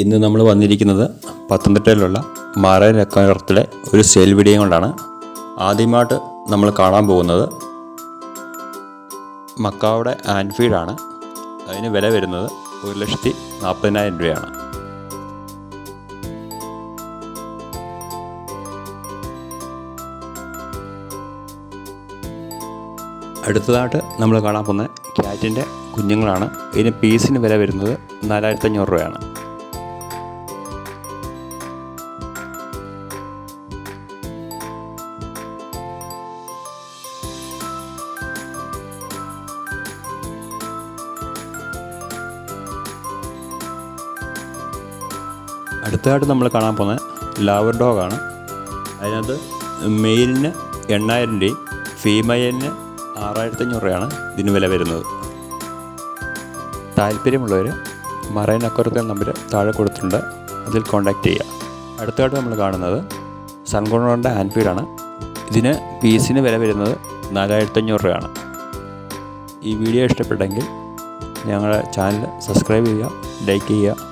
ഇന്ന് നമ്മൾ വന്നിരിക്കുന്നത് പത്തനംതിട്ടയിലുള്ള മറൈൻ അക്വേറിയത്തിലെ ഒരു സെയിൽ വീഡിയോ കൊണ്ടാണ്. ആദ്യമായിട്ട് നമ്മൾ കാണാൻ പോകുന്നത് മക്കാവയുടെ ആൻഫീഡാണ്. അതിന് വില വരുന്നത് 1,40,000 രൂപയാണ്. അടുത്തതായിട്ട് നമ്മൾ കാണാൻ പോകുന്നത് ക്യാറ്റിൻ്റെ കുഞ്ഞുങ്ങളാണ്. ഇതിന് പീസിന് വില വരുന്നത് 4,500 രൂപയാണ്. അടുത്തതായിട്ട് നമ്മൾ കാണാൻ പോകുന്നത് ലവർ ഡോഗാണ്. അതിനകത്ത് മെയിലിന് 8,000 രൂപയും ഫീമെയിലിന് 6,500 രൂപയാണ് ഇതിന് വില വരുന്നത്. താല്പര്യമുള്ളവർ മറൈൻ അക്വേറിയത്തിൻ്റെ നമ്പർ താഴെ കൊടുത്തിട്ടുണ്ട്, അതിൽ കോൺടാക്റ്റ് ചെയ്യുക. അടുത്തതായിട്ട് നമ്മൾ കാണുന്നത് സൺകോണോറിൻ്റെ ആൻഫീഡാണ്. ഇതിന് പീസിന് വില വരുന്നത് 4,500 രൂപയാണ്. ഈ വീഡിയോ ഇഷ്ടപ്പെട്ടെങ്കിൽ ഞങ്ങളുടെ ചാനൽ സബ്സ്ക്രൈബ് ചെയ്യുക, ലൈക്ക് ചെയ്യുക.